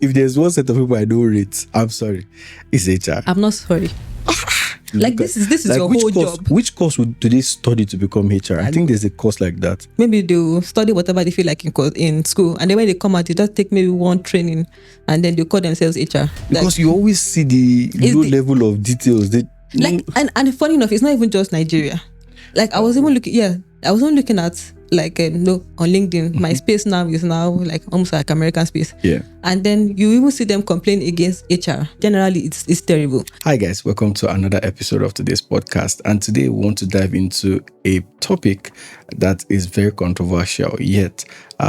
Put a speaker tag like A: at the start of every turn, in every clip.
A: if there's one set of people I don't rate, I'm sorry, it's HR.
B: I'm not sorry. Like this is
A: like
B: your whole job.
A: Which course do they study to become HR? I think there's a course like that.
B: Maybe they'll study whatever they feel like in school, and then when they come out, they just take maybe one training, and then they call themselves HR.
A: Because you always see the low level of details.
B: And funny enough, it's not even just Nigeria. Like I was even looking at like on LinkedIn. My space now is now like almost like American space.
A: Yeah.
B: And then you even see them complain against HR. Generally, it's terrible.
A: Hi guys, welcome to another episode of today's podcast. And today we want to dive into a topic that is very controversial yet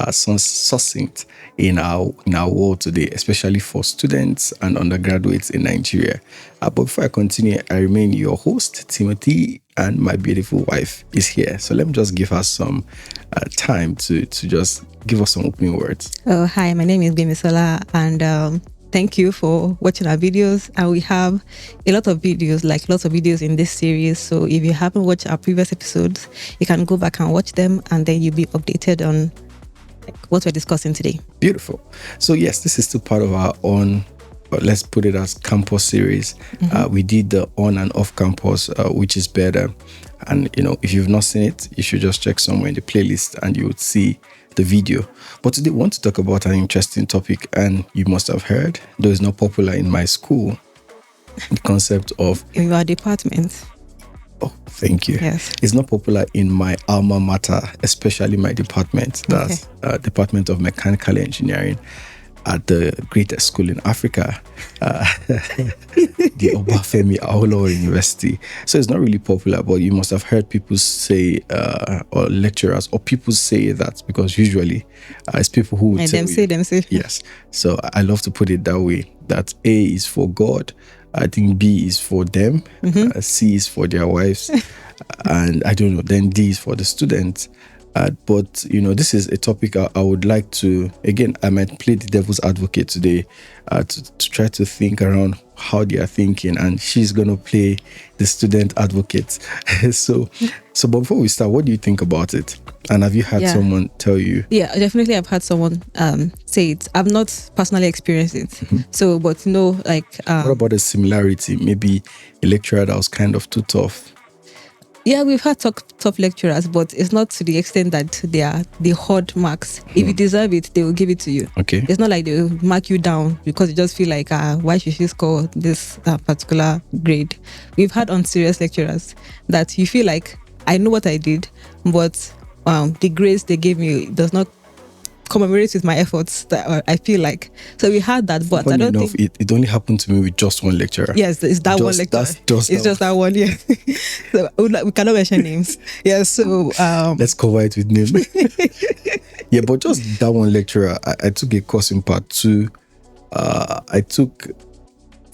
A: succinct in our world today, especially for students and undergraduates in Nigeria. But before I continue, I remain your host, Timothy, and my beautiful wife is here. So let me just give her some time to just give us some opening words.
B: Oh, hi, my name is Gbemisola, and thank you for watching our videos. And we have lots of videos in this series. So if you haven't watched our previous episodes, you can go back and watch them, and then you'll be updated on what we're discussing today. Beautiful.
A: So yes, this is still part of our own, but let's put it as campus series. We did the on and off campus, which is better. And if you've not seen it, you should just check somewhere in the playlist and you would see the video. But today we want to talk about an interesting topic, and you must have heard, though it's not popular in my school, the concept of
B: in your department.
A: Oh, thank you.
B: Yes.
A: It's not popular in my alma mater, especially my department. That's Department of Mechanical Engineering at the greatest school in Africa, the Obafemi Awolowo University. So it's not really popular, but you must have heard people say, or lecturers, or people say that, because usually it's people who would
B: them say.
A: Yes. So I love to put it that way, that A is for God, I think B is for them, C is for their wives, and I don't know, then D is for the students. But this is a topic I would like to, again, I might play the devil's advocate today, to try to think around how they are thinking, and she's going to play the student advocate. So but before we start, what do you think about it? And have you had someone tell you?
B: Yeah, definitely I've had someone say it. I've not personally experienced it. So, but what
A: about the similarity? Maybe a lecturer that was kind of too tough.
B: Yeah, we've had tough lecturers, but it's not to the extent that they hoard marks. If you deserve it, they will give it to you.
A: Okay.
B: It's not like they will mark you down because you just feel like, why should she score this particular grade? We've had unserious lecturers that you feel like, I know what I did, but the grades they gave me does not commemorate with my efforts that I feel like. So we had that, but I don't think
A: it only happened to me with just one lecturer.
B: Yes, it's that one lecturer. It's just that one, yeah. So we cannot mention names. Yeah, so
A: let's cover it with names. Yeah, but just that one lecturer. I took a course in part 2.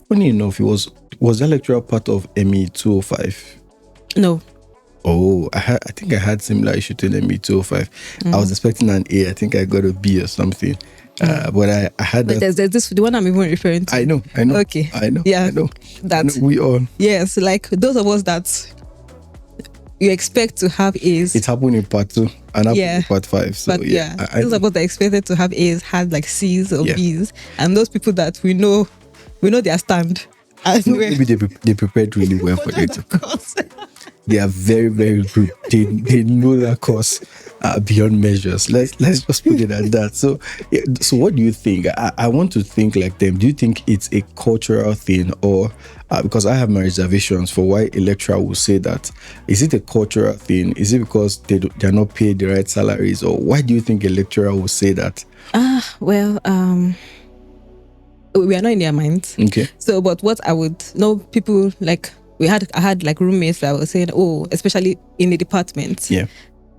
A: Funny enough, was that lecturer part of ME 205?
B: No.
A: Oh, I think I had similar issue to the ME 205. I was expecting an A. I think I got a B or something. But I had
B: that. But there's this, the one I'm even referring to.
A: I know.
B: Okay.
A: I know.
B: Yeah.
A: I know.
B: That
A: we all.
B: Yes, like those of us that you expect to have A's.
A: It happened in part 2 and happened in part 5. So
B: but those of us that expected to have A's had like C's or B's, and those people that we know their stand.
A: Maybe they prepared really well for it. They are very, very good. They know that course beyond measures. Let's just put it at that. So what do you think? I want to think like them. Do you think it's a cultural thing, or because I have my reservations for why a lecturer will say that? Is it a cultural thing? Is it because they're not paid the right salaries, or why do you think a lecturer will say that?
B: We are not in their minds.
A: Okay.
B: So, but what I would know, people like I had like roommates that were saying, especially in the department.
A: Yeah.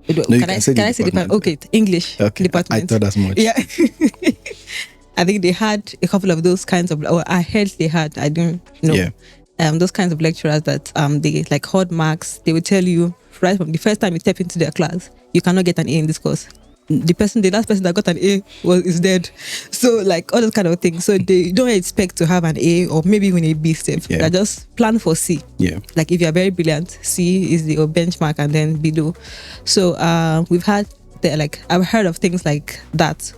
B: Can I say department? Okay, English department.
A: I thought as much.
B: Yeah. I think they had a couple of those kinds of, or I heard they had, I don't know.
A: Yeah.
B: Those kinds of lecturers that they like hoard marks. They will tell you right from the first time you step into their class, you cannot get an A in this course. The last person that got an A is dead. So like all those kind of things. So they don't expect to have an A or maybe even a B step.
A: Yeah.
B: They just plan for C.
A: Yeah.
B: Like if you are very brilliant, C is your benchmark and then below. So we've had I've heard of things like that.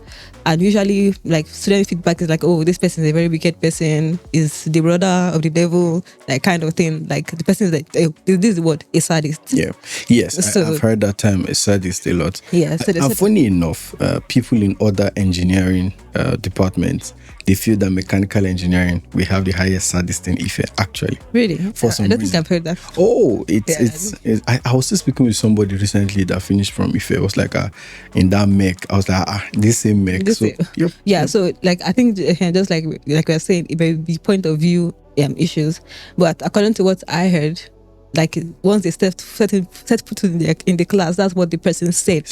B: And usually, like, student feedback is like, oh, this person is a very wicked person, is the brother of the devil, that kind of thing. Like, the person is like, this is what? A sadist.
A: Yeah. Yes,
B: So,
A: I've heard that term, a sadist, a lot.
B: yeah. So
A: And funny enough, people in other engineering departments, they feel that mechanical engineering, we have the highest sadist in Ife, actually.
B: Really?
A: For some
B: I don't
A: reason.
B: think I've heard that.
A: Oh, I was just speaking with somebody recently that finished from Ife. It was like in that mech. I was like, this same mech.
B: Yeah, so like I think just like we were saying, it may be point of view issues, but according to what I heard, like once they set foot in the class, that's what the person said.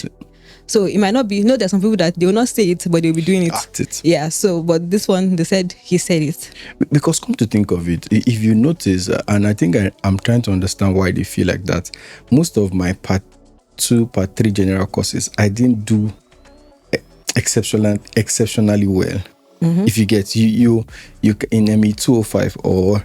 B: So it might not be. There's some people that they will not say it, but they'll be doing it.
A: Act it.
B: Yeah. So, but this one, they said he said it.
A: Because come to think of it, if you notice, and I think I'm trying to understand why they feel like that. Most of my part 2, part 3 general courses, I didn't do exceptionally well. If you get you in ME 205 or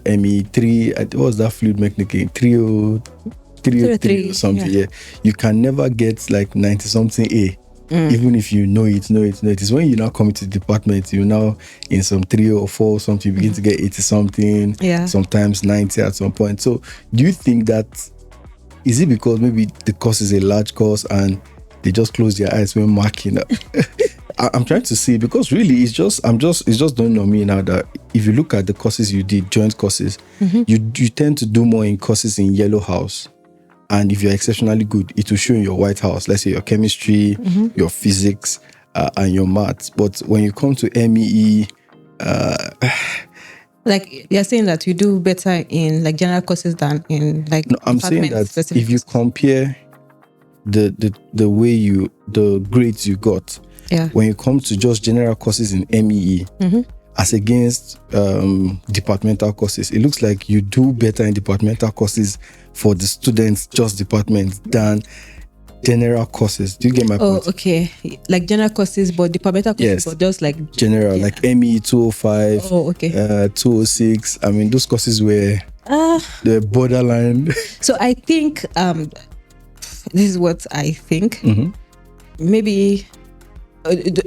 A: ME 3, what was that fluid mechanic? 303 or something. Yeah, you can never get like 90 something A. Even if you know it. It's when you now come into the department, you now in some 3 or 4 or something, you begin to get 80 something, sometimes 90 at some point. So do you think that, is it because maybe the course is a large course and they just close their eyes when marking up? I'm trying to see, because really it's just dawning on me now that if you look at the courses you did, joint courses, you tend to do more in courses in yellow house. And if you're exceptionally good, it will show in your white house. Let's say your chemistry, your physics, and your maths. But when you come to MEE,
B: like you're saying that you do better in like general courses than in like.
A: No, I'm saying that if you compare the way the grades you got, when you come to just general courses in MEE, as against departmental courses, it looks like you do better in departmental courses for the students, just departments, than general courses. Do you get my point?
B: Oh, okay. Like general courses, but departmental courses, but just like
A: general, like ME 205, 206. I mean, those courses were the borderline. So
B: I think this is what I think. Maybe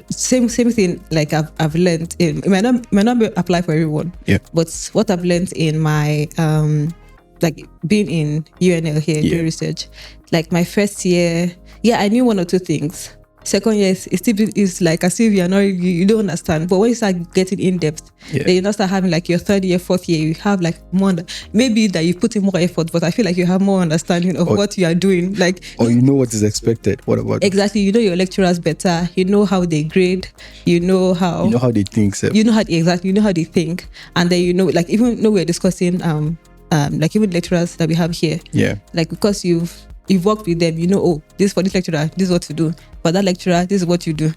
B: same thing. Like I've learned in, it might not apply for everyone. Yeah. But what I've learned in my like being in UNL here doing research, like my first year, I knew 1 or 2 things. Second year is like as if you don't understand. But when you start getting in depth, then you not start having like your 3rd year, 4th year, you have like more, maybe that you put in more effort, but I feel like you have more understanding of what you are doing. Like,
A: or you know what is expected. What about
B: exactly? You know your lecturers better. You know how they grade. You know how
A: they think. So.
B: You know how they think, and then like even though we're discussing like even lecturers that we have here. Yeah. Like because you've worked with them, this for this lecturer, this is what to do. For that lecturer, this is what you do.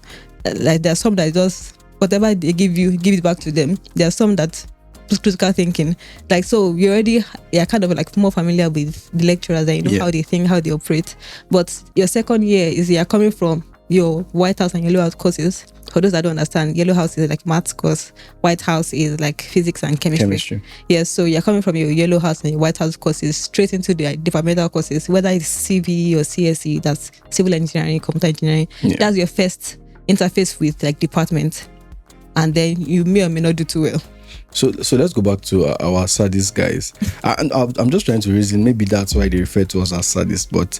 B: Like there are some that just whatever they give you, give it back to them. There are some that critical thinking. Like so you already kind of like more familiar with the lecturers and how they think, how they operate. But your second year is you're coming from your White House and Yellow House courses. For those that don't understand, Yellow House is like maths course, White House is like physics and chemistry. Yes, so you're coming from your Yellow House and your White House courses straight into the departmental courses, whether it's CV or CSE, that's civil engineering, computer engineering. That's your first interface with like department, and then you may or may not do too well.
A: So let's go back to our sadist guys. I'm just trying to reason. Maybe that's why they refer to us as sadists. But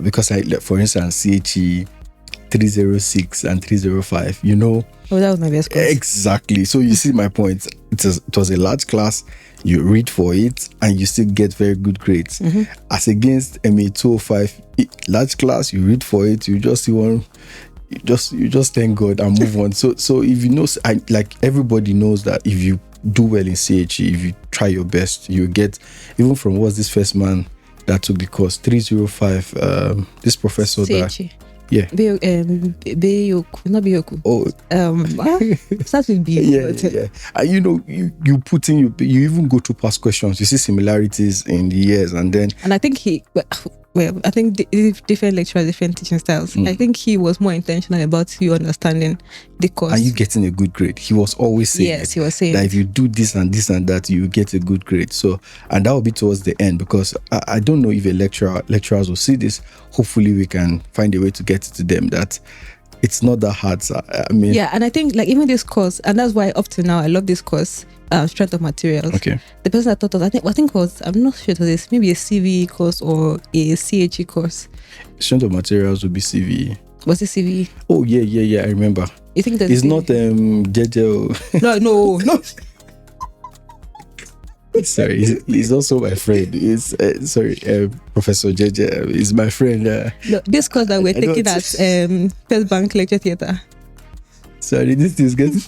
A: because for instance, CHE 306 and 305,
B: Oh, that was my best class.
A: Exactly. So you see my point. It was a large class. You read for it and you still get very good grades. As against MA 205, large class, you read for it, you just see one. You just thank God and move on. So if you know, like everybody knows that if you do well in CHE, if you try your best, you get, even from what's this first man that took the course 305, this professor
B: CHE.
A: That
B: Beyoku, not Beyoku. Starts with B.
A: Yeah. And you put in you even go through past questions. You see similarities in the years, and I
B: think I think different lecturers, different teaching styles. I think he was more intentional about you understanding the course.
A: And you getting a good grade. He was always saying
B: he was saying
A: that if you do this and this and that, you get a good grade. So, and that will be towards the end, because I don't know if lecturers will see this. Hopefully we can find a way to get it to them that it's not that hard, sir. I mean,
B: Yeah, and I think like even this course, and that's why up to now I love this course, strength of materials.
A: Okay.
B: The person that taught us, I think was, I'm not sure it was this, maybe a CVE course or a CHE course.
A: Strength of materials would be CVE.
B: Was it CVE?
A: Oh yeah. I remember.
B: You think that's
A: It's not JJ.
B: No.
A: Sorry, he's also my friend. He's Professor JJ is my friend.
B: No, this course that we're taking at First Bank Lecture Theatre.
A: Sorry, this is getting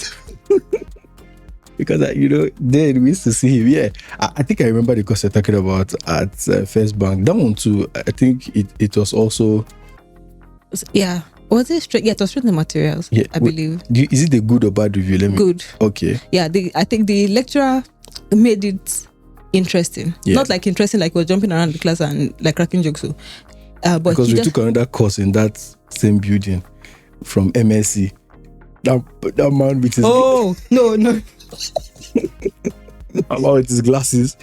A: because then we used to see him. Yeah, I think I remember the course you're talking about at First Bank. That one too. I think it was also.
B: Yeah. Was it straight? Yeah, it was straight the materials.
A: Yeah,
B: I believe.
A: Is it a good or bad review?
B: Good.
A: Okay.
B: Yeah, I think the lecturer made it interesting.
A: Yeah.
B: Not like interesting like we're jumping around the class and like cracking jokes. So, but
A: because we took another course in that same building from MSc. That man with his
B: no
A: about his glasses.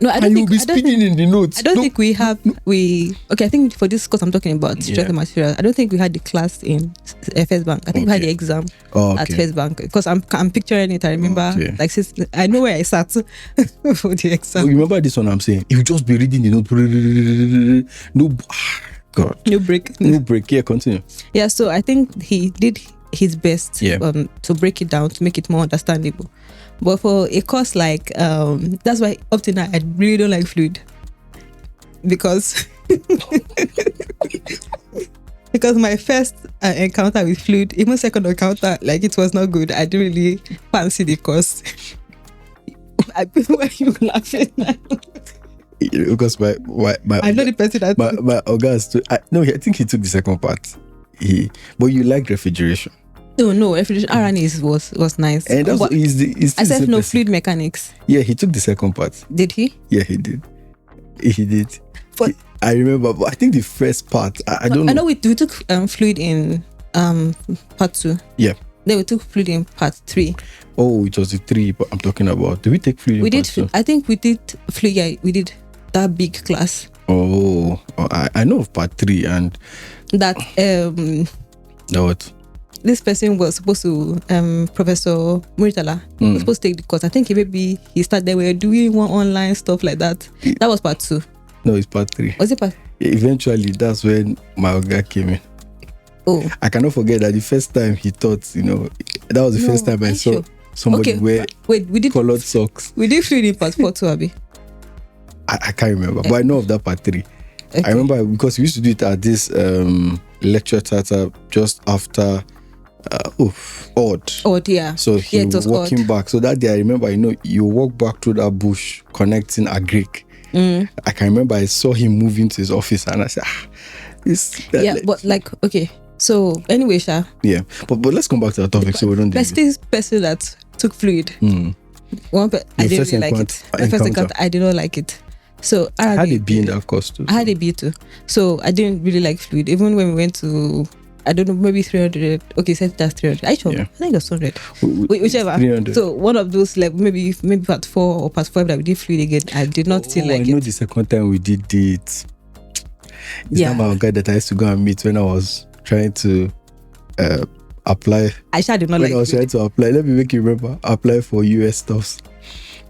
B: No, I don't
A: and
B: think
A: you'll be speaking in the notes.
B: I don't think we have okay, I think for this course I'm talking about strength of material, I don't think we had the class in First Bank. I think we had the exam at First Bank because I'm picturing it. I remember like I know where I sat for the exam.
A: Oh, you remember this one I'm saying? You just be reading the note. No God.
B: No break.
A: Yeah, continue.
B: Yeah, so I think he did his best to break it down to make it more understandable. But for a course like that's why up to now I really don't like fluid because my first encounter with fluid, even second encounter, like it was not good. I didn't really fancy the course. Why are you laughing?
A: Because my
B: I know the person that
A: my August. I think he took the second part. But you like refrigeration.
B: No, refrigeration R&E was nice.
A: And that's
B: I said no fluid mechanics.
A: Yeah, he took the second part.
B: Did he?
A: Yeah, he did. But I remember, but I think the first part, I don't know.
B: I know we took fluid in part 2.
A: Yeah.
B: Then we took fluid in part 3.
A: Oh, it was the 3 but I'm talking about. Did we take fluid in part 2?
B: I think we did fluid. Yeah, we did that big class.
A: Oh, I know of part 3 and
B: that
A: what?
B: This person was supposed to Professor Muritala was supposed to take the course. I think he started there. We were doing one online stuff like that. That was part 2.
A: No, it's part 3.
B: Was it part?
A: Eventually, that's when my Oga came in.
B: Oh,
A: I cannot forget that the first time he taught, that was the first time I saw somebody wear
B: we did
A: colored socks.
B: We did fluid in part 4 too, Abi.
A: I can't remember, but I know of that part 3. Okay. I remember because we used to do it at this lecture theatre just after Odd,
B: yeah.
A: So he was walking back. So that day I remember, you walk back through that bush connecting a Greek. I can remember I saw him moving to his office and I said,
B: but like, okay. So anyway, Sha.
A: Yeah, but let's come back to the topic so we don't.
B: This person that took fluid. I didn't really like it. The first encounter, I did not like it. So
A: I had a B in that course too.
B: I had a B too. So I didn't really like fluid. Even when we went to, I don't know, maybe 300. Okay, said that's 300. I think it was 200. Whichever. 300. So one of those, like maybe part 4 or part 5 that we did fluid again. I did not feel like it.
A: I know the second time we did it. It's not my guy that I used to go and meet when I was trying to apply.
B: I did not
A: when I was trying to apply. Let me make you remember. Apply for US stuffs.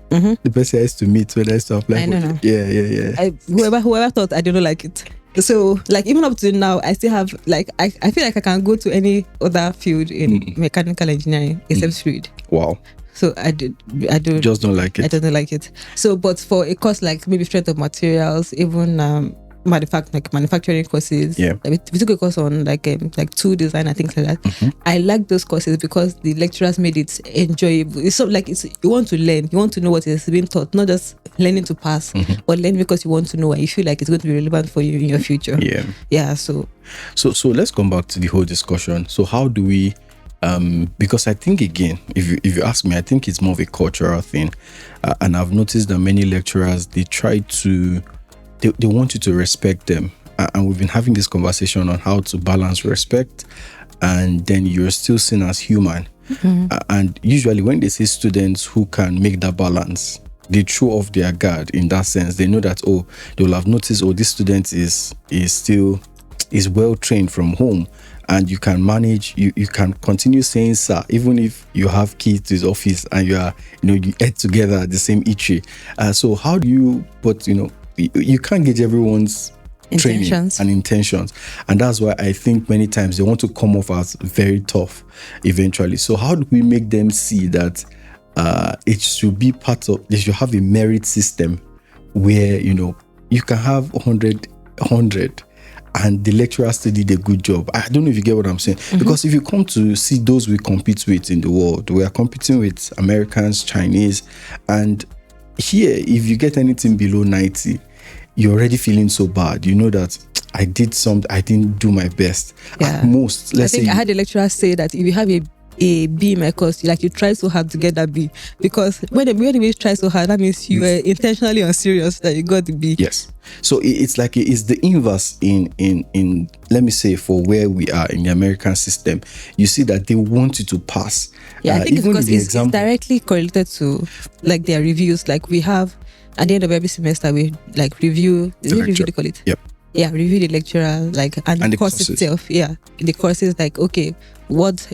A: The person I used to meet when I used to apply.
B: I know.
A: Yeah.
B: Whoever thought I didn't like it. So like even up to now, I still have like I feel like I can go to any other field in mechanical engineering except fluid.
A: Wow.
B: So I do
A: just don't like it.
B: I don't like it. So but for a course like maybe strength of materials, even manufacturing courses.
A: Yeah.
B: We took a course on like tool design and things like that. I like those courses because the lecturers made it enjoyable. It's so like you want to learn, you want to know what is being taught, not just learning to pass, but learn because you want to know and you feel like it's going to be relevant for you in your future. Yeah. So
A: let's come back to the whole discussion. So how do we because I think again, if you ask me, I think it's more of a cultural thing, and I've noticed that many lecturers they try to they want you to respect them, and we've been having this conversation on how to balance respect and then you're still seen as human. And usually when they see students who can make that balance, they throw off their guard in that sense. They know that they will have noticed this student is well trained from home and you can manage, you can continue saying sir, even if you have keys to his office and you are, you eat together at the same eatery. So how do you, but you can't gauge everyone's
B: intentions.
A: Training and intentions, and that's why I think many times they want to come off as very tough eventually. So how do we make them see that it should be part of, they should have a merit system where you can have 100 and the lecturer still did a good job? I don't know if you get what I'm saying. Because if you come to see those we compete with in the world, we are competing with Americans, Chinese, and here if you get anything below 90, you're already feeling so bad. You know that I didn't do my best.
B: Yeah.
A: At most, let's say
B: I had a lecturer say that if you have a B in my course, you try so hard to get that B, because when you try so hard, that means you were intentionally unserious that you got the B.
A: Yes. So it's like it's the inverse in let me say, for where we are in the American system. You see that they want you to pass.
B: Yeah, I think it's because it's directly correlated to their reviews. Like we have at the end of every semester, we review. Review, they call it.
A: Yep.
B: Yeah, review the lecturer, and the course
A: courses
B: itself. Yeah, the courses, okay,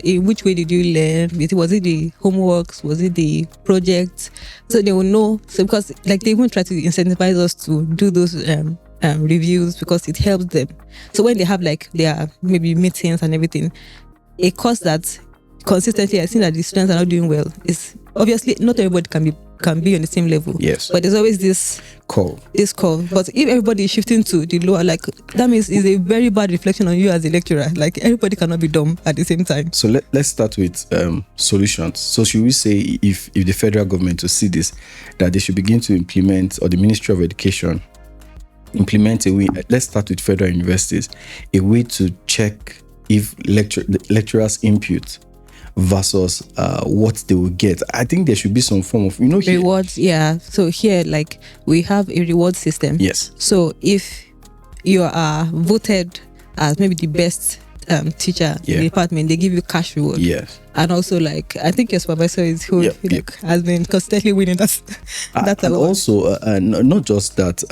B: in which way did you learn? Was it the homeworks? Was it the projects? So they will know. So because they even try to incentivize us to do those reviews because it helps them. So when they have their maybe meetings and everything, a course that consistently I think that the students are not doing well is obviously not everybody can be on the same level.
A: Yes.
B: But there's always this call. But if everybody is shifting to the lower, that means it's a very bad reflection on you as a lecturer. Everybody cannot be dumb at the same time.
A: So let's start with solutions. So should we say if the federal government to see this, that they should begin to implement, or the Ministry of Education implement a way, let's start with federal universities, a way to check if the lecturers' input versus what they will get. I think there should be some form of
B: rewards. Yeah. So here, we have a reward system.
A: Yes.
B: So if you are voted as maybe the best teacher in the department, they give you cash reward.
A: Yes.
B: And also I think your supervisor is who has been constantly winning that. That's
A: and also not just that.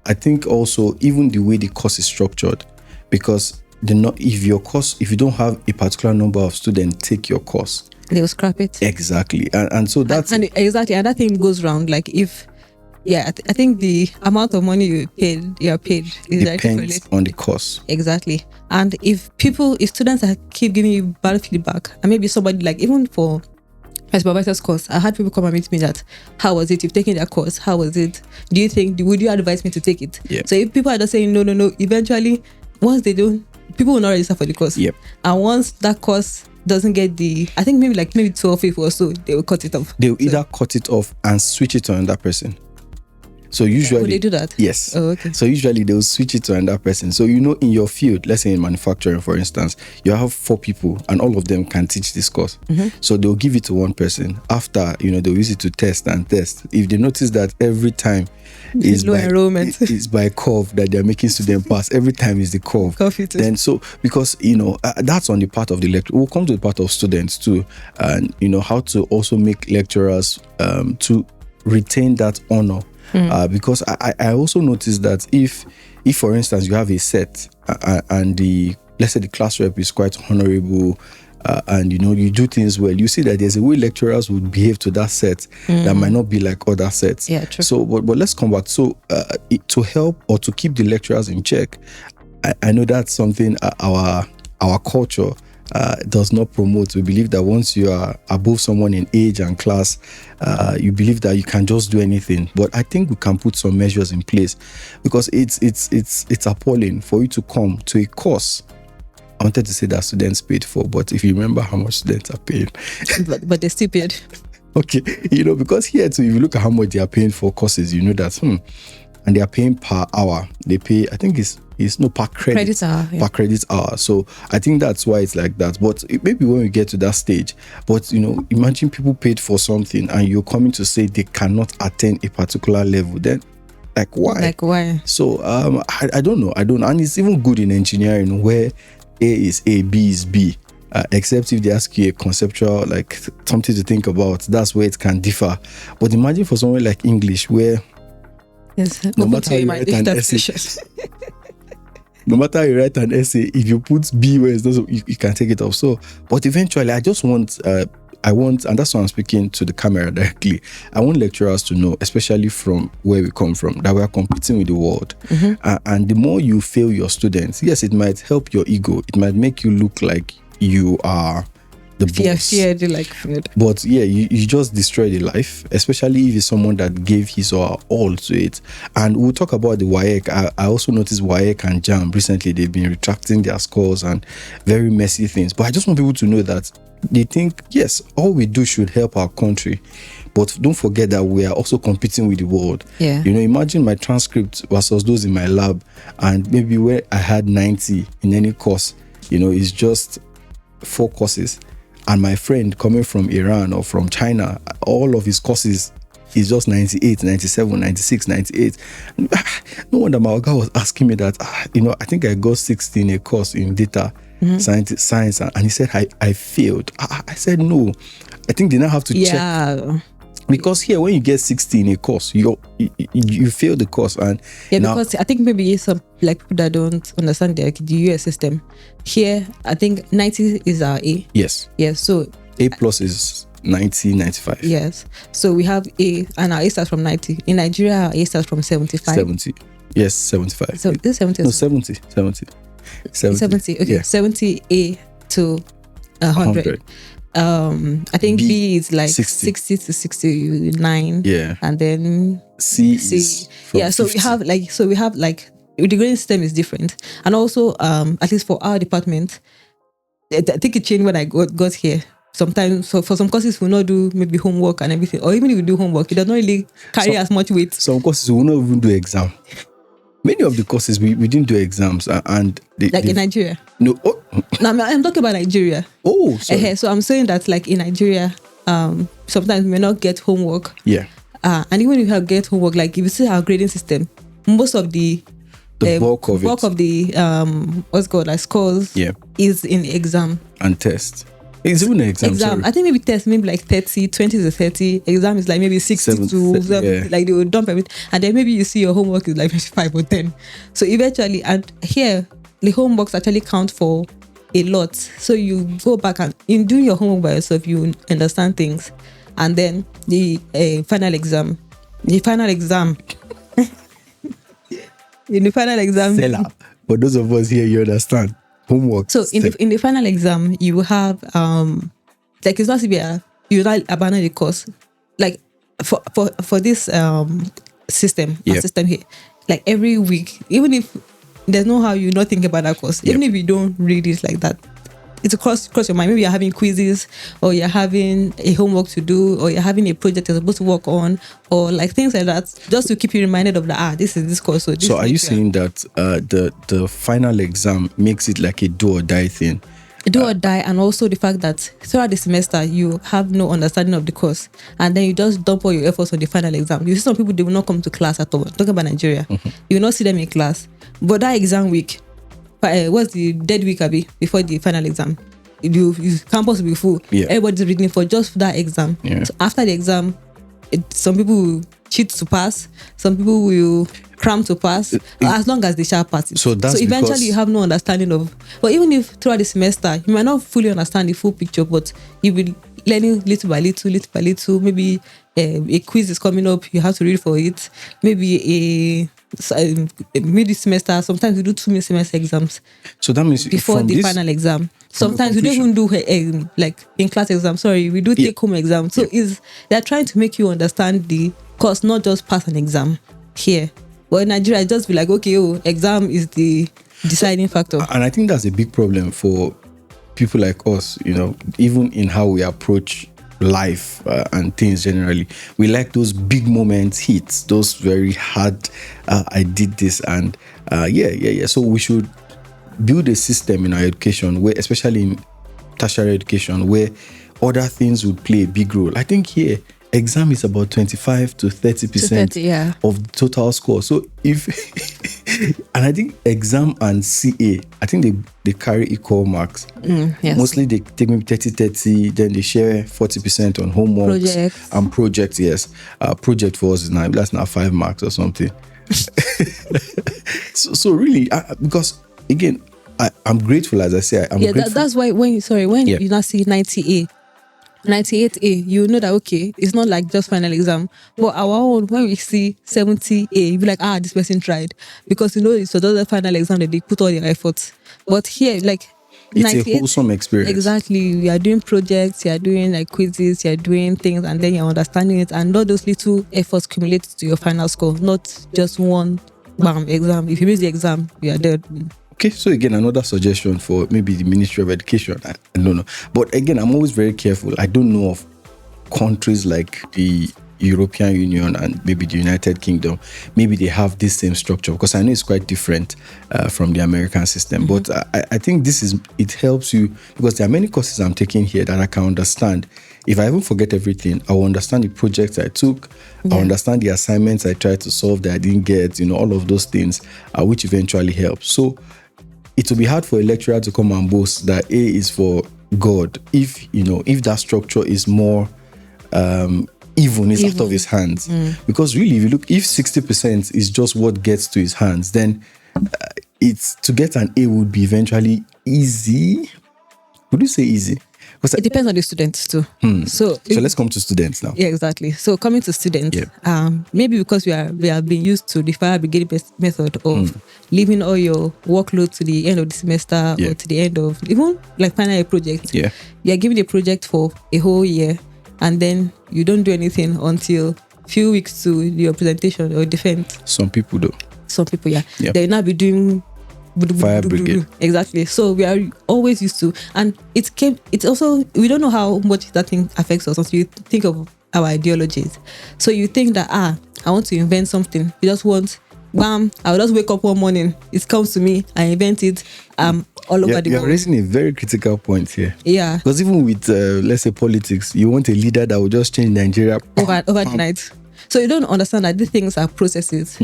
A: I think also even the way the course is structured, because if you don't have a particular number of students take your course,
B: they will scrap it.
A: Exactly. And so that's
B: exactly, and that thing goes round. If I think the amount of money you are paid is
A: depends on the course.
B: Exactly. And if students keep giving you bad feedback, and maybe somebody even for my supervisor's course, I had people come and meet me that, how was it? You've taken their course, how was it? would you advise me to take it?
A: Yeah.
B: So if people are just saying no, eventually once they do, people will not register for the course.
A: Yep.
B: And once that course doesn't get I think maybe 12 people or so, they will cut it off.
A: They will either cut it off and switch it to another person. So usually,
B: would they do that?
A: Yes.
B: Oh, okay.
A: So usually they will switch it to another person. So in your field, let's say in manufacturing, for instance, you have 4 people and all of them can teach this course. So they'll give it to one person. After they'll use it to test. If they notice that every time is
B: low enrollment,
A: it's by curve that they're making students pass. Every time is the curve. Then because that's on the part of the lecturer. We'll come to the part of students too, and how to also make lecturers to retain that honor. Because I also noticed that if for instance you have a set and let's say the class rep is quite honorable, and you do things well, you see that there's a way lecturers would behave to that set that might not be like other sets.
B: Yeah, true.
A: So but let's come back. So to help or to keep the lecturers in check, I know that's something our culture does not promote. We believe that once you are above someone in age and class, you believe that you can just do anything. But I think we can put some measures in place, because it's appalling for you to come to a course. I wanted to say that students paid for, but if you remember how much students are paying,
B: but they still paid.
A: Okay, because here too, if you look at how much they are paying for courses, you know that and they are paying per hour. They pay, I think it's per credit
B: hour,
A: per credit hour. So I think that's why it's like that. But maybe when we get to that stage, but imagine people paid for something and you're coming to say they cannot attain a particular level. Then why? So I don't know. And it's even good in engineering where A is A, B is B. Except if they ask you a conceptual, something to think about, that's where it can differ. But imagine for somewhere like English where
B: yes,
A: no matter how you write an essay, no matter how you write an essay, if you put B where it's not, you can take it off. So, but eventually, I just want, and that's why I'm speaking to the camera directly. I want lecturers to know, especially from where we come from, that we are competing with the world. And the more you fail your students, yes, it might help your ego. It might make you look like you are the boss.
B: Feared.
A: But yeah, you just destroy the life, especially if it's someone that gave his or her all to it. And we'll talk about the WAEC. I also noticed WAEC and JAM recently, they've been retracting their scores and very messy things. But I just want people to know that they think, yes, all we do should help our country. But don't forget that we are also competing with the world.
B: Yeah.
A: Imagine my transcript versus those in my lab, and maybe where I had 90 in any course, it's just 4 courses. And my friend coming from Iran or from China, all of his courses is just 98, 97, 96, 98. No wonder my guy was asking me that, I think I got 60 in a course in data science. And he said, I failed. I said, no. I think they now have to check. Because here, when you get 60 in a course, you fail the course. And
B: because I think maybe some people that don't understand the US system. Here, I think 90 is our A.
A: Yes.
B: Yes. So
A: A plus is 90, 95.
B: Yes. So we have A, and our A starts from 90. In Nigeria, our A starts from 75.
A: 70. Yes, 75.
B: So this is 70.
A: No, 70.
B: 70. Okay.
A: Yeah.
B: 70 A to 100. I think B is like 60 to 69.
A: Yeah.
B: And then
A: C is from 50.
B: we have the grading system is different. And also at least for our department, I think it changed when I got here. Sometimes for some courses we'll not do maybe homework and everything, or even if we do homework, it does not really carry as much weight.
A: Some courses we will not even do exam. Many of the courses we didn't do exams, and
B: in Nigeria.
A: No,
B: no, I'm talking about Nigeria.
A: Oh, sorry.
B: So I'm saying that in Nigeria, sometimes we may not get homework.
A: Yeah.
B: And even if you get homework, if you see our grading system, most of the
A: bulk of
B: the what's called scores is in exam
A: and test. It's even an exam. Sorry.
B: I think maybe test maybe 30, 20 to 30. Exam is maybe 60 to 70. They will dump everything, and then maybe you see your homework is 55 or 10. So eventually, and here the homeworks actually count for a lot. So you go back and in doing your homework by yourself, you understand things, and then the final exam. In the final exam.
A: Seller. For those of us here, you understand. Homework.
B: So in the final exam, you will have it's not severe. You will not abandon the course. For this system here, every week, even if there's no how you not think about that course, even if you don't read it like that, it's across your mind. Maybe you're having quizzes, or you're having a homework to do, or you're having a project you're supposed to work on, or things like that, just to keep you reminded of this is this course. So
A: are you saying that the final exam makes it like a do or die thing?
B: A do or die, and also the fact that throughout the semester you have no understanding of the course, and then you just dump all your efforts on the final exam. You see some people, they will not come to class at all. Talking about Nigeria, you will not see them in class. But that exam week, what's the dead week before the final exam? Campus will be full.
A: Yeah.
B: Everybody's reading for just that exam.
A: Yeah.
B: So after the exam, some people will cheat to pass. Some people will cram to pass. As long as they shall pass it.
A: So
B: eventually you have no understanding of. But even if throughout the semester you might not fully understand the full picture, but you will learning little by little. Maybe a quiz is coming up, you have to read for it. Maybe a mid semester. Sometimes we do 2 mid-semester exams.
A: So that means
B: before the final exam. Sometimes we don't even do in-class exam. Sorry, we do take-home exam. So they're trying to make you understand the course, not just pass an exam here. But in Nigeria, just be exam is the deciding factor.
A: And I think that's a big problem for people like us. Even in how we approach life and things generally, we like those big moments, hits, those very hard I did this, and so we should build a system in our education where, especially in tertiary education, where other things would play a big role. I think here exam is about 25 to 30% of the total score. So if and I think exam and CA, I think they carry equal marks.
B: Yes.
A: Mostly they take maybe 30, then they share 40% on homeworks and projects. Yes. Project for us is that's now 5 marks or something. so really, because again, I'm grateful, as I say. I'm grateful.
B: That's why when you now see 90A, 98A, you know that okay, it's not like just final exam. But our own, when we see 70A, you be like, this person tried, because you know it's the final exam that they put all their efforts. But here, like,
A: it's a wholesome experience.
B: Exactly. You are doing projects, you are doing like quizzes, you are doing things, and then you're understanding it, and all those little efforts accumulate to your final score, not just one bam exam. If you miss the exam, you are dead.
A: Okay, so again, another suggestion for maybe the Ministry of Education. I don't know. But again, I'm always very careful. I don't know of countries like the European Union and maybe the United Kingdom. Maybe they have this same structure, because I know it's quite different from the American system. But I think it helps you, because there are many courses I'm taking here that I can understand. If I even forget everything, I will understand the projects I took. I understand the assignments I tried to solve that I didn't get, all of those things, which eventually help. So it will be hard for a lecturer to come and boast that A is for God if that structure is more even, is out of his hands. Because really, if you look, if 60% is just what gets to his hands, then it's to get an A would be eventually easy. Would you say easy?
B: It depends on the students too. So
A: let's come to students now.
B: Yeah, exactly. So coming to students, maybe because we have been used to the fire brigade method of leaving all your workload to the end of the semester or to the end of even like final year project.
A: Yeah,
B: you are given a project for a whole year, and then you don't do anything until few weeks to your presentation or defense.
A: Some people do.
B: Some people, they will not be doing
A: fire brigade.
B: Exactly. So we are always used to, and it's also, we don't know how much that thing affects us until you think of our ideologies. So you think that I want to invent something. You just want, bam, I'll just wake up one morning, it comes to me, I invent it, all over the world.
A: You're raising a very critical point here.
B: Yeah.
A: Because even with let's say politics, you want a leader that will just change Nigeria
B: overnight. So you don't understand that these things are processes.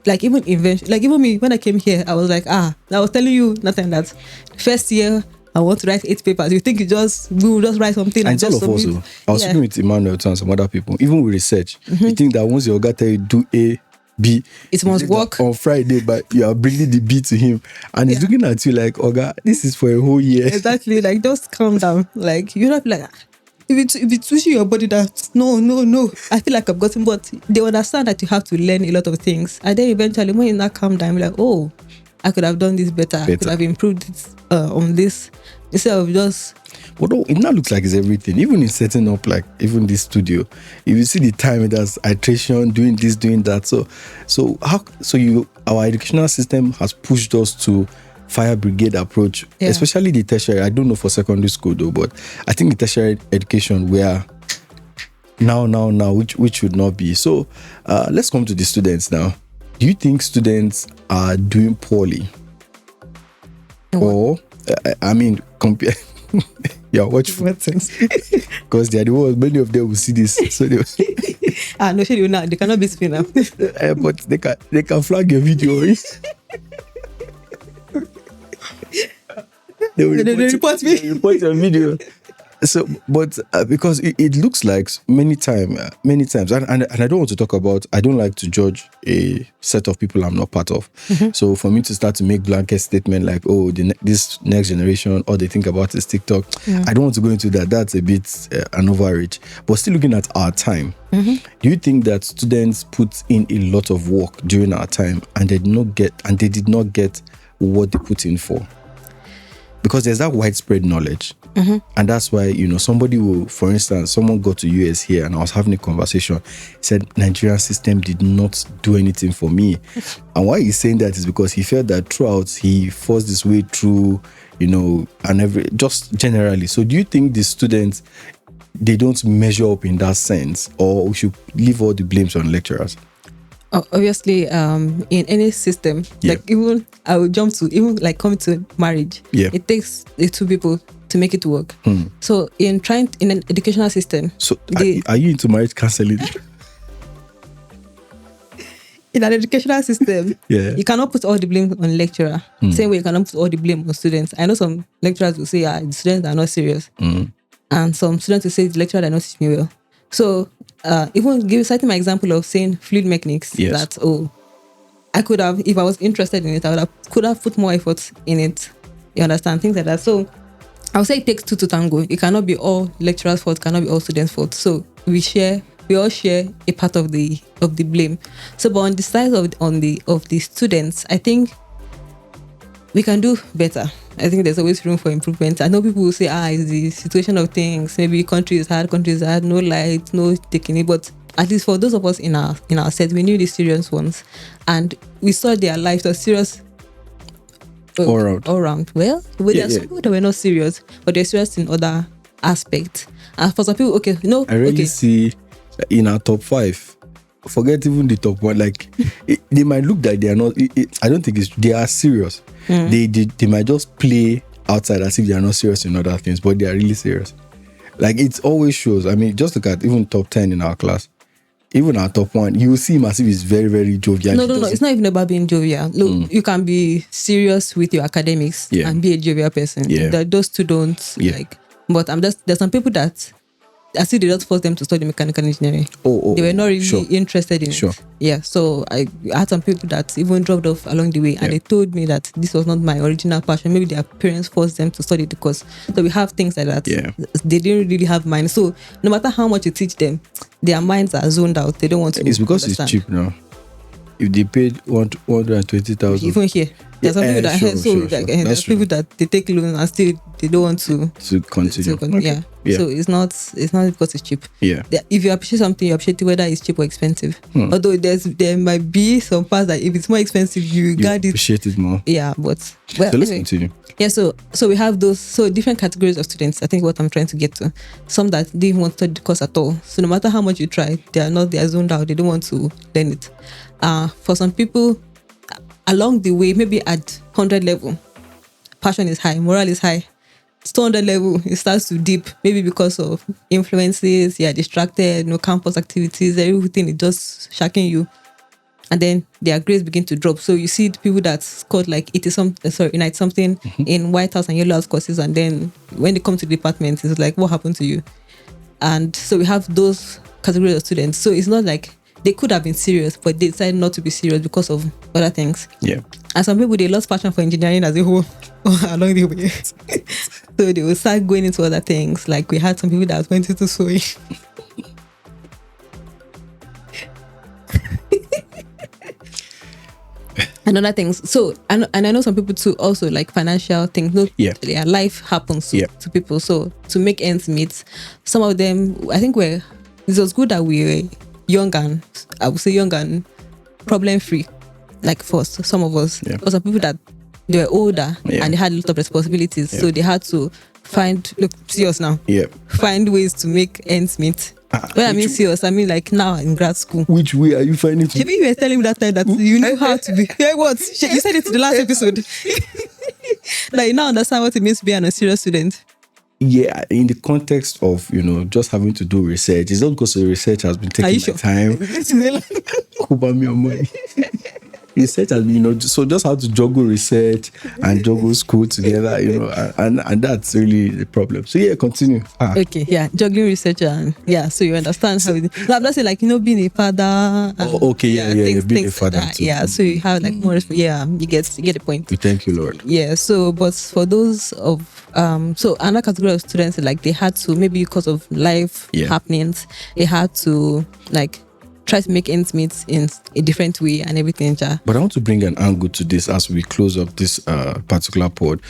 B: Like even invention, like even me, when I came here, I was like, I was telling you nothing that first year I want to write 8 papers. You think we will just write something and just
A: submit? Also, I was speaking with Emmanuel and some other people. Even with research, you think that once your guy tell you do A, B,
B: it must work
A: on Friday, but you are bringing the B to him, and he's looking at you like, Oga, this is for a whole year.
B: Exactly. Like, just calm down. Like, you're not like, if it's pushing your body that no, I feel like I've gotten, but they understand that you have to learn a lot of things, and then eventually when you not calm down, you're like, oh, I could have done this better. I could have improved it, on this, instead of just.
A: But it now looks like it's everything. Even in setting up, like even this studio, if you see the time it has iteration, doing this, doing that. Our educational system has pushed us to fire brigade approach, especially the tertiary. I don't know for secondary school though, but I think the tertiary education where now, which should not be. So let's come to the students now. Do you think students are doing poorly? Or compare. Yeah, watch what sense? Because they are the ones, many of them will see this. So they
B: no, sure, not. They cannot be spin up.
A: But they can flag your video. They will report me. They report your video. So, but because it looks like many times, and I don't want to talk about, I don't like to judge a set of people I'm not part of. So for me to start to make blanket statement like, oh, this next generation, all they think about is TikTok, I don't want to go into that. That's a bit an overreach. But still looking at our time, do you think that students put in a lot of work during our time and they did not get what they put in for? Because there's that widespread knowledge. And that's why, somebody will, for instance, someone got to US here and I was having a conversation, said Nigerian system did not do anything for me. And why he's saying that is because he felt that throughout he forced his way through, and just generally. So do you think the students, they don't measure up in that sense, or we should leave all the blames on lecturers?
B: Obviously, in any system, like even I will jump to even like coming to marriage. It takes the two people to make it work. So in an educational system,
A: so are you into marriage counseling?
B: In an educational system, you cannot put all the blame on lecturer. Same way you cannot put all the blame on students. I know some lecturers will say, the students are not serious, and some students will say the lecturer are not teaching me well. So even citing my example of saying fluid mechanics, that I could have, if I was interested in it, I could have put more effort in it. You understand? Things like that. So I would say it takes two to tango. It cannot be all lecturers' fault, cannot be all students' fault. So we all share a part of the blame. So, but on the side of the students, I think we can do better. I think there's always room for improvement. I know people will say, it's the situation of things. Maybe countries had no light, no taking it. But at least for those of us in our set, we knew the serious ones, and we saw their lives as serious. All round. Well, there are some people that were not serious, but they're serious in other aspects. And for some people,
A: I really see in our top 5. Forget even the top 1. Like they might look like they are not. I don't think they are serious. They might just play outside as if they are not serious in other things, but they are really serious. Like it always shows. I mean, just look at even top 10 in our class. Even our top 1, you will see him as if he's very, very jovial.
B: No. It's not even about being jovial. Look, you can be serious with your academics and be a jovial person. Yeah. Those two don't like. But there's some people that I see they just force them to study mechanical engineering. They were not really interested in it. Yeah. So I had some people that even dropped off along the way, and they told me that this was not my original passion. Maybe their parents forced them to study the course. So we have things like that. Yeah. They didn't really have minds. So no matter how much you teach them, their minds are zoned out. They don't want to.
A: It's because understand. It's cheap now. If they paid 120,000,
B: even here. There's some people that there's people that they take loans and still they don't want to
A: continue.
B: Okay. Yeah. So it's not because it's cheap.
A: Yeah.
B: If you appreciate something, you appreciate it whether it's cheap or expensive. Although there might be some parts that if it's more expensive, you got it.
A: Appreciate it more.
B: Yeah, but
A: so let's continue.
B: Yeah, so we have those different categories of students. I think what I'm trying to get to. Some that didn't even want to study the course at all. So no matter how much you try, they are zoned out. They don't want to learn it. For some people, along the way, maybe at 100 level, passion is high, morale is high. 200 level, it starts to dip, maybe because of influences, you're distracted, no campus activities, everything is just shocking you. And then their grades begin to drop. So you see the people that scored like 90 something in White House and Yellow House courses, and then when they come to the department, it's like, what happened to you? And so we have those categories of students. So it's not like they could have been serious, but they decided not to be serious because of other things.
A: Yeah.
B: And some people, they lost passion for engineering as a whole along the way. So they will start going into other things. Like we had some people that went into sewing. And other things. So, and I know some people too also like financial things. Their life happens to people. So to make ends meet, some of them, I think it was good that we were young and problem free, like for some of us. Because some people that they were older and they had a lot of responsibilities, so they had to see us now. Find ways to make ends meet. When I mean serious, I mean like now in grad school.
A: Which way are you finding?
B: Maybe you were telling me that time that you knew how to be. What? You said it in the last episode. Like you now understand what it means to be a serious student.
A: Yeah, in the context of, just having to do research. It's not because the research has been taking my time. Over me on money. Research has been, so just how to juggle research and juggle school together, and that's really the problem. So yeah, continue.
B: Okay, yeah, juggling research and so you understand how it. No, I'm not saying like being a father.
A: Being a father.
B: Too. So you have like more. Yeah, you get the point.
A: We thank you, Lord.
B: Yeah. So, but for those of so another category of students, like they had to maybe because of life happenings, they had to like try to make ends meet in a different way and everything.
A: But I want to bring an angle to this as we close up this particular pod.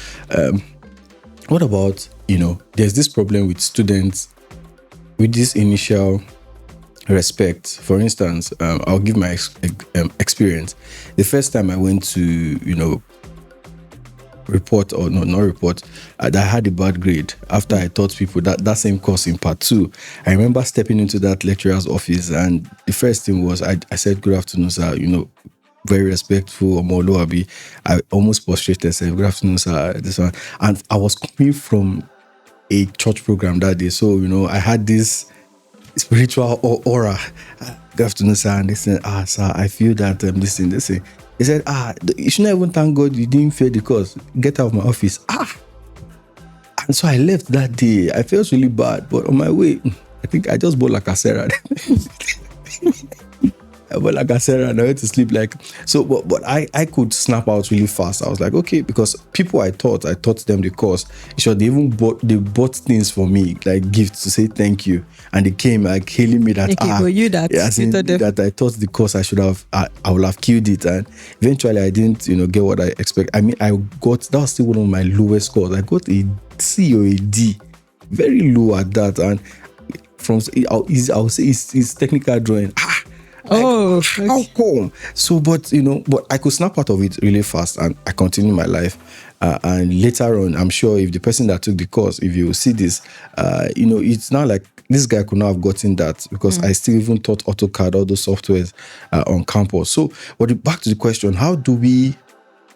A: What about, there's this problem with students with this initial respect. For instance, I'll give my experience. The first time I went to, report or not report, I had a bad grade after I taught people that same course in part 2. I remember stepping into that lecturer's office, and the first thing was I said, "Good afternoon, sir," very respectful, Omoloabi. I almost prostrated and said, "Good afternoon, sir," this one. And I was coming from a church program that day, so I had this spiritual aura. "Good afternoon, sir," and they said, "Sir, I feel that this thing." He said, "You should not even thank God you didn't fail the course. Get out of my office." And so I left that day. I felt really bad, but on my way, I think I just bought like a Sarah. But like I said, I went to sleep like so. But I could snap out really fast. I was like, okay, because people I taught them the course. Sure, they bought things for me, like gifts to say thank you, and they came like hailing me that
B: you that
A: that I taught the course. I would have killed it, and eventually I didn't, get what I expect. I mean, that was still one of my lowest scores. I got a C or a D, very low at that, and I'll say it's technical drawing. How come? So, but I could snap out of it really fast, and I continued my life. And later on, I'm sure if the person that took the course, if you see this, it's not like this guy could not have gotten that, because I still even taught AutoCAD, all those softwares on campus. So, but back to the question, how do we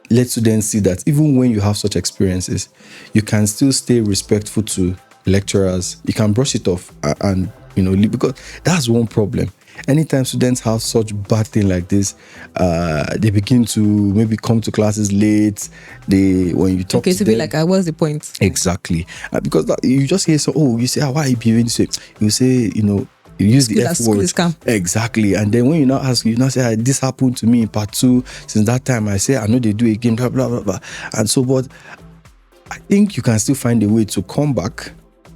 A: let students see that even when you have such experiences, you can still stay respectful to lecturers? You can brush it off and because that's one problem. Anytime students have such bad thing like this, they begin to maybe come to classes late. When you talk to them,
B: be like, what's the point?
A: Exactly, because you just hear you say, why are you behaving this way? You say, you use the F word. Exactly. And then when you now ask, you now say, this happened to me in part 2. Since that time, I say, I know they do again, blah, blah, blah, blah. And so, but I think you can still find a way to come back.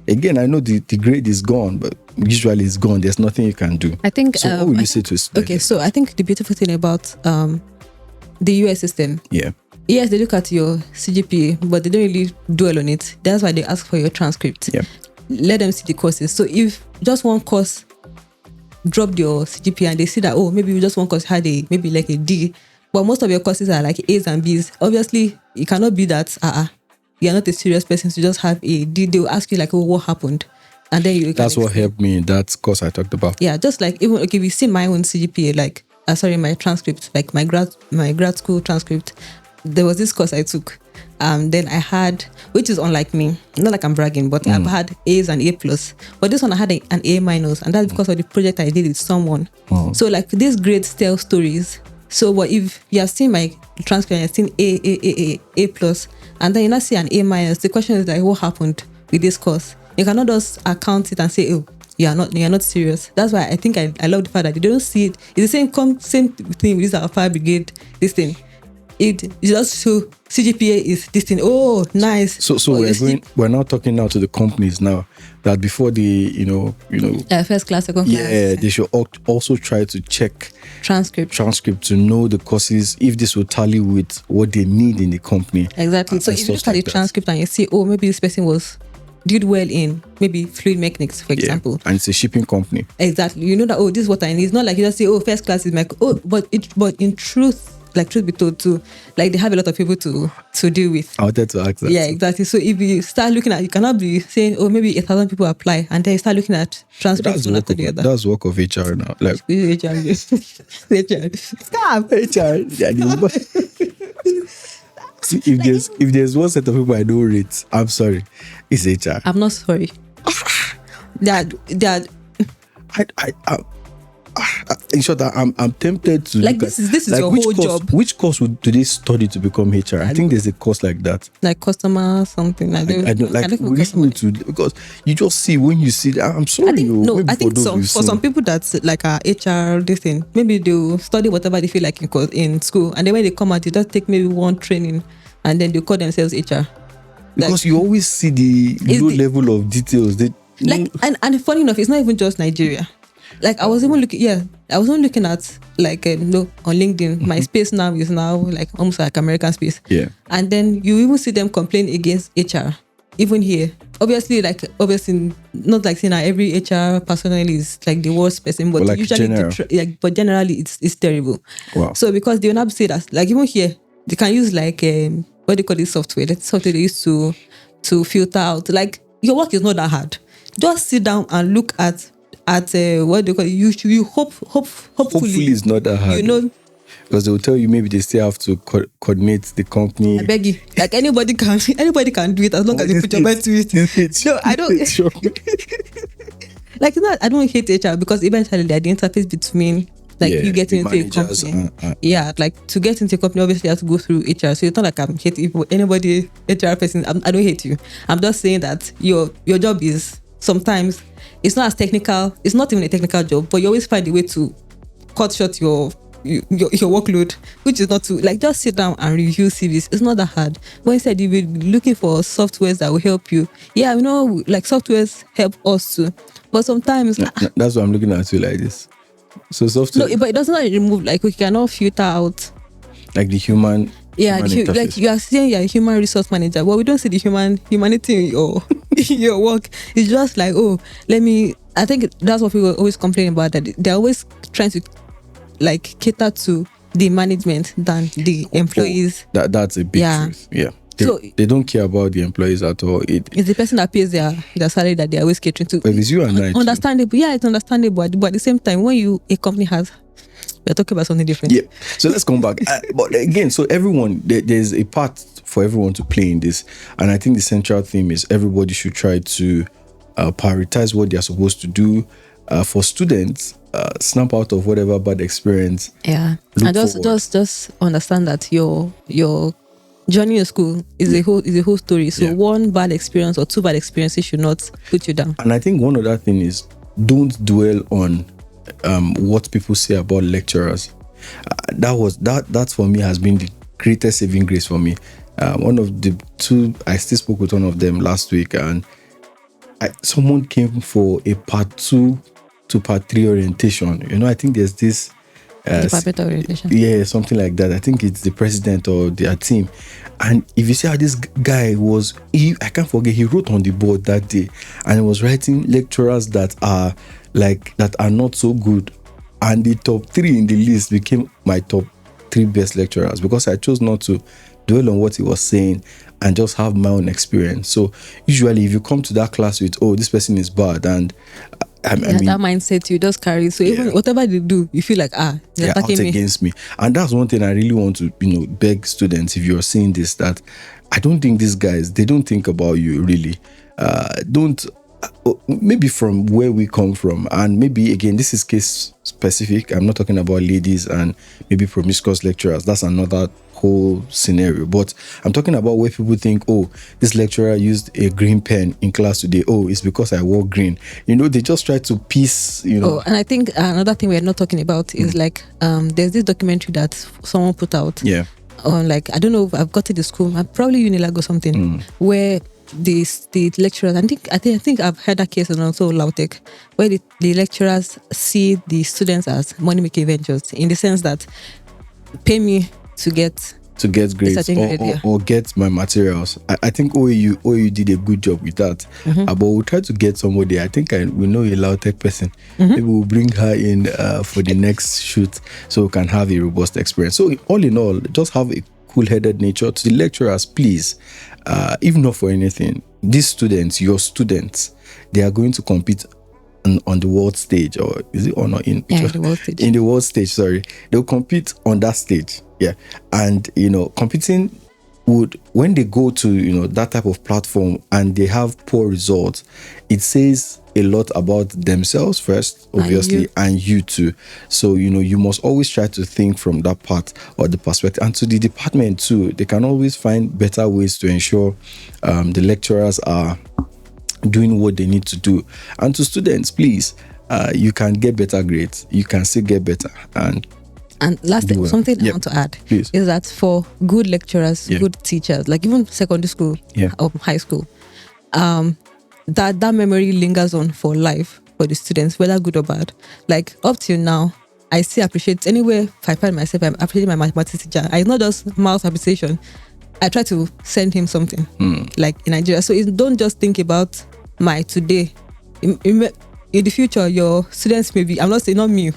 A: Again, I know the grade is gone, but usually it's gone. There's nothing you can do.
B: I think.
A: So what will you say to students?
B: Okay, so I think the beautiful thing about the US system.
A: Yeah.
B: Yes, they look at your CGPA, but they don't really dwell on it. That's why they ask for your transcript.
A: Yeah.
B: Let them see the courses. So if just one course dropped your CGPA and they see that, maybe just one course had maybe like a D, but most of your courses are like A's and B's. Obviously, it cannot be that you're not a serious person to just have a D. They will ask you like, what happened? And then
A: that's what helped me in that course I talked about.
B: Yeah, just like even we've seen my own CGPA, like my transcript, like my grad school transcript. There was this course I took. Then I had, which is unlike me, not like I'm bragging, but I've had A's and A+. But this one I had an A-, and that's because of the project I did with someone. So like these grades tell stories. So what if you have seen my transcript and you've seen A+, and then you now see an A-, the question is like, what happened with this course? You cannot just account it and say, you're not serious. That's why I think I love the fact that they don't see it. It's the same thing with our fire brigade, this thing. It just so CGPA is this thing. Oh, nice.
A: So we're now talking now to the companies now that before the
B: first class, second class.
A: Yeah, they should also try to check transcript to know the courses, if this will tally with what they need in the company.
B: Exactly. So if you look at the transcript and you see, maybe this person did well in maybe fluid mechanics, for example.
A: And it's a shipping company.
B: Exactly. You know that, this is what I need. It's not like you just say, first class is but in truth, like truth be told too, like they have a lot of people to deal with.
A: I wanted to ask that.
B: Yeah, exactly. So if you start looking at, you cannot be saying, maybe 1,000 people apply, and then you start looking at transcripts one after the other.
A: That's work of HR now. Like
B: HR. Stop.
A: HR. Yeah, see, if there's one set of people I don't rate, I'm sorry, it's HR.
B: I'm not sorry. They're
A: in short, I'm tempted to
B: like this is like your whole job.
A: Which course do they study to become HR? I think there's a course like that,
B: like customer something. I don't like.
A: We need to, because you just see when you see that. I'm sorry.
B: I think for some people that's like a HR this thing. Maybe they'll study whatever they feel like in school, and then when they come out, they just take maybe one training, and then they call themselves HR.
A: Because you always see the low level of details.
B: And funny enough, it's not even just Nigeria. Like I was even looking at like on LinkedIn, my space now is like almost like American space.
A: Yeah.
B: And then you even see them complain against HR, even here. Obviously not like saying that every HR personnel is like the worst person, but usually but generally it's terrible.
A: Wow.
B: So because they will not say that, like even here they can use like what they call this software. That software they use to filter out. Like your work is not that hard. Just sit down and look at what they call it. You hopefully
A: it's not that hard. Because they will tell you maybe they still have to coordinate the company.
B: I beg you. Like anybody can do it as long as you put your mind to it. No, I don't. Like I don't hate HR, because eventually they're the interface between you getting into a company. Like to get into a company, obviously you have to go through HR. So it's not like I'm hating anybody HR person. I don't hate you. I'm just saying that your job is sometimes it's not as technical. It's not even a technical job, but you always find a way to cut short your workload, which is not too, like, just sit down and review CVs. It's not that hard. But instead, you'll be looking for softwares that will help you. Yeah, like softwares help us too. But sometimes
A: that's why I'm looking at you like this. So software,
B: no, but it does not remove, like, we cannot filter out
A: like the human.
B: Yeah,
A: human
B: like you are saying you're a human resource manager, but we don't see the humanity in your work. It's just like, I think that's what people always complain about, that they're always trying to like cater to the management than the employees.
A: That's a big truth. Yeah. They don't care about the employees at all.
B: It's the person that pays their salary that they're always catering to.
A: But it's you and I.
B: Understandable. Yeah, it's understandable. But at the same time, when a company has, we're talking about something different.
A: Yeah. So let's come back. But again, so everyone, there's a part for everyone to play in this. And I think the central theme is everybody should try to prioritize what they're supposed to do. For students, snap out of whatever bad experience.
B: Yeah. And just understand that your journey in school is a whole story. So one bad experience or two bad experiences should not put you down.
A: And I think one other thing is, don't dwell on what people say about lecturers. That for me has been the greatest saving grace for me. One of the two, I still spoke with one of them last week, and someone came for a part 2 to part 3 orientation. I think there's this
B: departmental orientation.
A: Yeah, something like that. I think it's the president or their team. And if you see how this guy was, I can't forget, he wrote on the board that day, and he was writing lecturers that are not so good. And the top 3 in the list became my top 3 best lecturers, because I chose not to dwell on what he was saying and just have my own experience. So usually if you come to that class with, this person is bad, and I mean,
B: that mindset you just carry. So even whatever they do, you feel like they're attacking
A: out against me. And that's one thing I really want to beg students, if you're seeing this, that I don't think these guys, they don't think about you really. Maybe from where we come from, and maybe again this is case specific. I'm not talking about ladies and maybe promiscuous lecturers. That's another whole scenario. But I'm talking about where people think, this lecturer used a green pen in class today. It's because I wore green. They just try to piece.
B: And I think another thing we're not talking about is like there's this documentary that someone put out.
A: Yeah.
B: On, like, I don't know if I've got to the school, probably Unilag or something, where the lecturers, I think I've heard that case, and also Lautech, where the lecturers see the students as money making ventures, in the sense that pay me to get
A: grades or get my materials. I think OAU did a good job with that. But we'll try to get somebody. I think we know a Lautech person. Maybe we'll bring her in for the next shoot, so we can have a robust experience. So all in all, just have a cool-headed nature. To the lecturers, please, if not for anything, these students, your students, they are going to compete on the world stage, or is it or not in
B: the world stage?
A: In the world stage, sorry, they'll compete on that stage. Yeah, and competing when they go to that type of platform and they have poor results, it says a lot about themselves first, obviously, and you too. So you must always try to think from that part or the perspective. And to the department too, they can always find better ways to ensure the lecturers are doing what they need to do. And to students, please, you can get better grades, you can still get better.
B: And last thing, something I want to add is that for good lecturers, good teachers, like even secondary school or high school, that memory lingers on for life for the students, whether good or bad. Like up till now, I still appreciate, anywhere if I find myself, I'm appreciating my mathematics teacher. I not just mouth appreciation. I try to send him something, like in Nigeria. So don't just think about my today. In the future, your students may be, I'm not saying not me,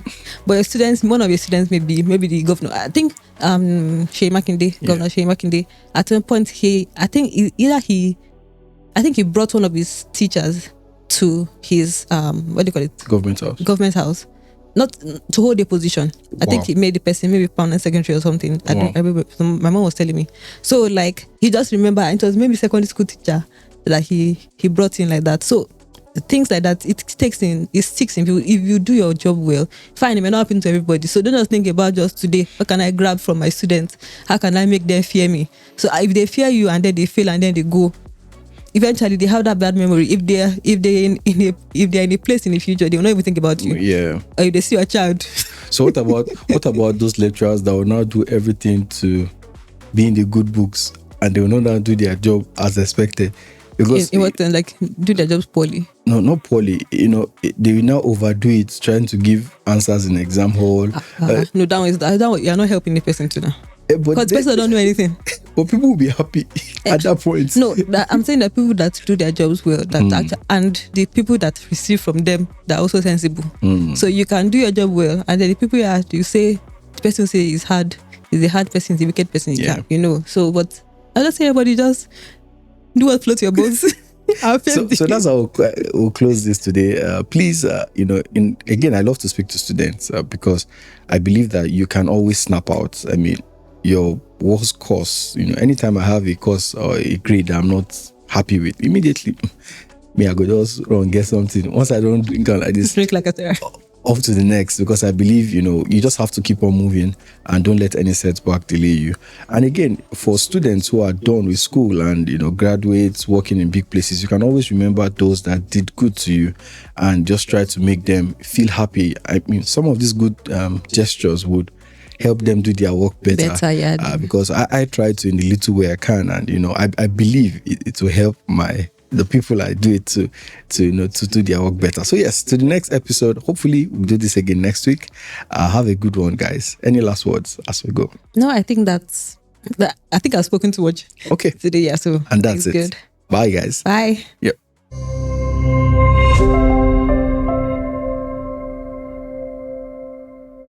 B: but your students, one of your students may be maybe the governor. I think Governor Sheyi Makinde, at one point I think he brought one of his teachers to his what do you call it? Government house. Not to hold a position. I think he made the person maybe permanent secretary or something. I remember, my mom was telling me. So like he just remember, and it was maybe secondary school teacher that he brought in like that. So things like that, it sticks in people. If you do your job well, fine, it may not happen to everybody. So don't just think about just today, what can I grab from my students? How can I make them fear me? So if they fear you and then they fail and then they go, eventually they have that bad memory. If they're in a place in the future, they will not even think about you.
A: Yeah.
B: Or if they see your child.
A: So what about those lecturers that will now do everything to be in the good books, and they will not now do their job as expected? Because
B: in what sense? Like do their jobs poorly?
A: No, not poorly. They will now overdo it, trying to give answers in exam hall.
B: No, you're not helping the person to now.
A: But
B: Because the person don't know anything.
A: But people will be happy at that point.
B: No, I'm saying that people that do their jobs well, and the people that receive from them, they're also sensible. So you can do your job well, and then the people you say, the person say is hard, is a hard person, is a wicked person. So, but I just say everybody just do what floats your boats.
A: So that's how we'll close this today. Please, again, I love to speak to students because I believe that you can always snap out. I mean, your worst course, anytime I have a course or a grade I'm not happy with, immediately, I go just run get something. Once I don't drink like this,
B: drink like a terror.
A: Off to the next, because I believe, you just have to keep on moving and don't let any setback delay you. And again, for students who are done with school and, graduates working in big places, you can always remember those that did good to you and just try to make them feel happy. I mean, some of these good gestures would help them do their work better.
B: Yeah.
A: Because I try to in the little way I can, and, I believe it will help the people I do it to do their work better. So yes, to the next episode. Hopefully we'll do this again next week. Have a good one, guys. Any last words as we go?
B: No, I think I think I've spoken too much.
A: Okay.
B: Today, yeah. So
A: and that's it.
B: Good.
A: Bye, guys.
B: Bye.
A: Yep.